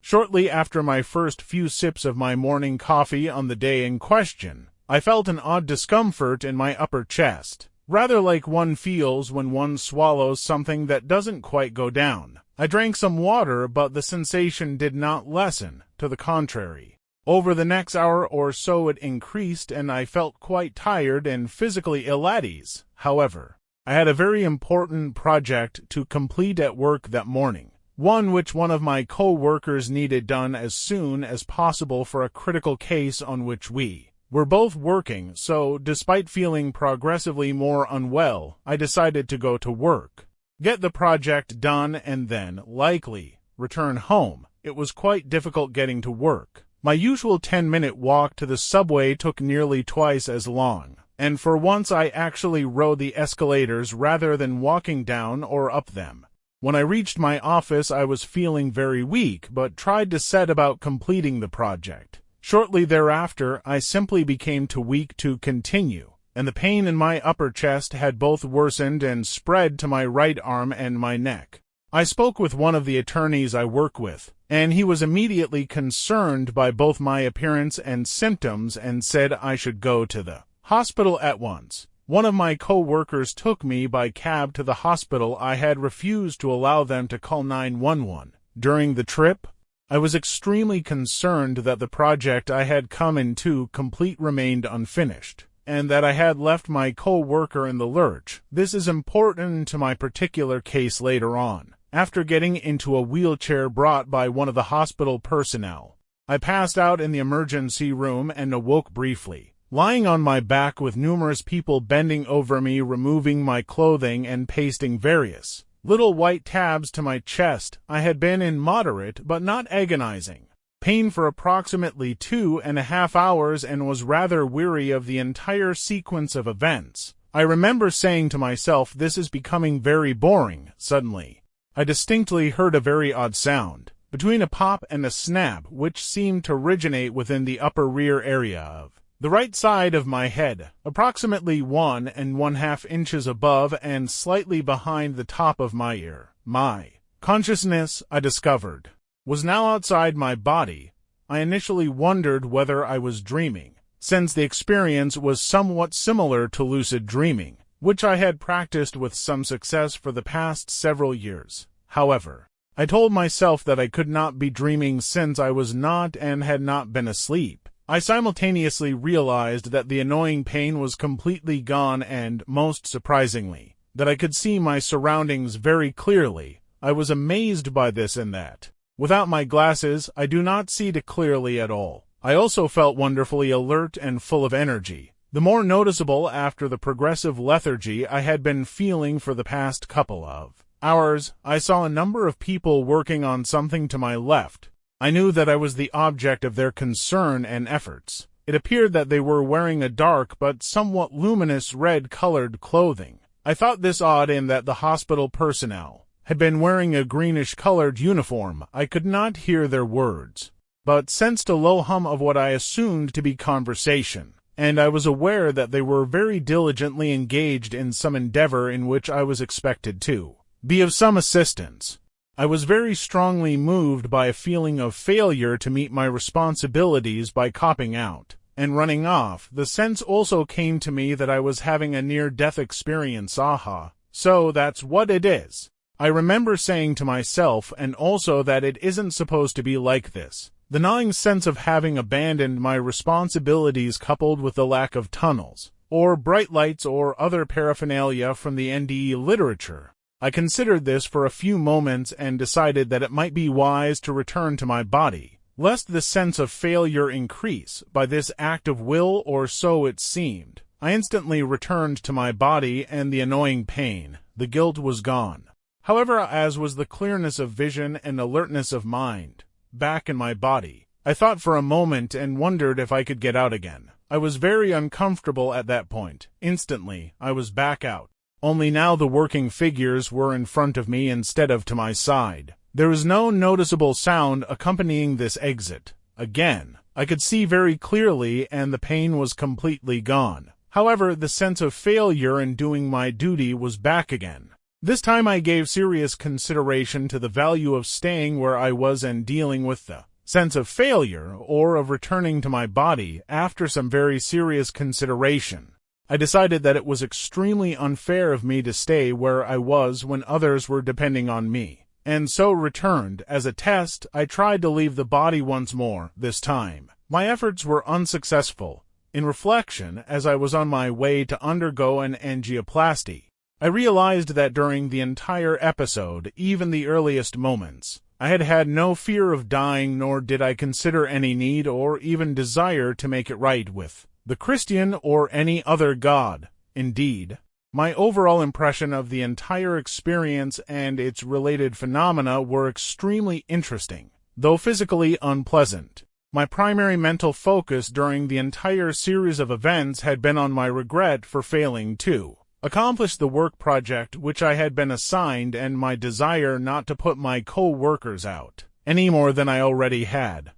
Shortly after my first few sips of my morning coffee on the day in question, I felt an odd discomfort in my upper chest, rather like one feels when one swallows something that doesn't quite go down. I drank some water, but the sensation did not lessen, to the contrary. Over the next hour or so it increased, and I felt quite tired and physically ill at ease. However, I had a very important project to complete at work that morning, one which one of my co-workers needed done as soon as possible for a critical case on which we were both working, so despite feeling progressively more unwell, I decided to go to work, get the project done, and then, likely, return home. It was quite difficult getting to work. My usual 10-minute walk to the subway took nearly twice as long, and for once I actually rode the escalators rather than walking down or up them. When I reached my office, I was feeling very weak, but tried to set about completing the project. Shortly thereafter, I simply became too weak to continue, and the pain in my upper chest had both worsened and spread to my right arm and my neck. I spoke with one of the attorneys I work with, and he was immediately concerned by both my appearance and symptoms and said I should go to the hospital at once. One of my co-workers took me by cab to the hospital. I had refused to allow them to call 911. During the trip, I was extremely concerned that the project I had come in to complete remained unfinished, and that I had left my co-worker in the lurch. This is important to my particular case later on. After getting into a wheelchair brought by one of the hospital personnel, I passed out in the emergency room and awoke briefly, lying on my back with numerous people bending over me, removing my clothing and pasting various little white tabs to my chest. I had been in moderate but not agonizing pain for approximately 2.5 hours and was rather weary of the entire sequence of events. I remember saying to myself, "This is becoming very boring." Suddenly, I distinctly heard a very odd sound, between a pop and a snap, which seemed to originate within the upper rear area of the right side of my head, approximately 1½ inches above and slightly behind the top of my ear. My consciousness, I discovered, was now outside my body. I initially wondered whether I was dreaming, since the experience was somewhat similar to lucid dreaming, which I had practiced with some success for the past several years. However, I told myself that I could not be dreaming since I was not and had not been asleep. I simultaneously realized that the annoying pain was completely gone and, most surprisingly, that I could see my surroundings very clearly. I was amazed by this and that, without my glasses, I do not see clearly at all. I also felt wonderfully alert and full of energy, the more noticeable after the progressive lethargy I had been feeling for the past couple of hours. I saw a number of people working on something to my left. I knew that I was the object of their concern and efforts. It appeared that they were wearing a dark but somewhat luminous red-colored clothing. I thought this odd in that the hospital personnel had been wearing a greenish-colored uniform. I could not hear their words, but sensed a low hum of what I assumed to be conversation, and I was aware that they were very diligently engaged in some endeavor in which I was expected to be of some assistance. I was very strongly moved by a feeling of failure to meet my responsibilities by copping out and running off. The sense also came to me that I was having a near-death experience. Aha, so that's what it is. I remember saying to myself, and also that it isn't supposed to be like this. The gnawing sense of having abandoned my responsibilities coupled with the lack of tunnels, or bright lights or other paraphernalia from the NDE literature. I considered this for a few moments and decided that it might be wise to return to my body, lest the sense of failure increase by this act of will, or so it seemed. I instantly returned to my body, and the annoying pain, the guilt was gone. However, as was the clearness of vision and alertness of mind, back in my body. I thought for a moment and wondered if I could get out again. I was very uncomfortable at that point. Instantly, I was back out. Only now the working figures were in front of me instead of to my side. There was no noticeable sound accompanying this exit. Again, I could see very clearly, and the pain was completely gone. However, the sense of failure in doing my duty was back again. This time I gave serious consideration to the value of staying where I was and dealing with the sense of failure or of returning to my body. After some very serious consideration, I decided that it was extremely unfair of me to stay where I was when others were depending on me, and so returned. As a test, I tried to leave the body once more. This time, my efforts were unsuccessful. In reflection, as I was on my way to undergo an angioplasty, I realized that during the entire episode, even the earliest moments, I had had no fear of dying, nor did I consider any need or even desire to make it right with the Christian or any other God. Indeed, my overall impression of the entire experience and its related phenomena were extremely interesting, though physically unpleasant. My primary mental focus during the entire series of events had been on my regret for failing to accomplish the work project which I had been assigned and my desire not to put my co-workers out any more than I already had.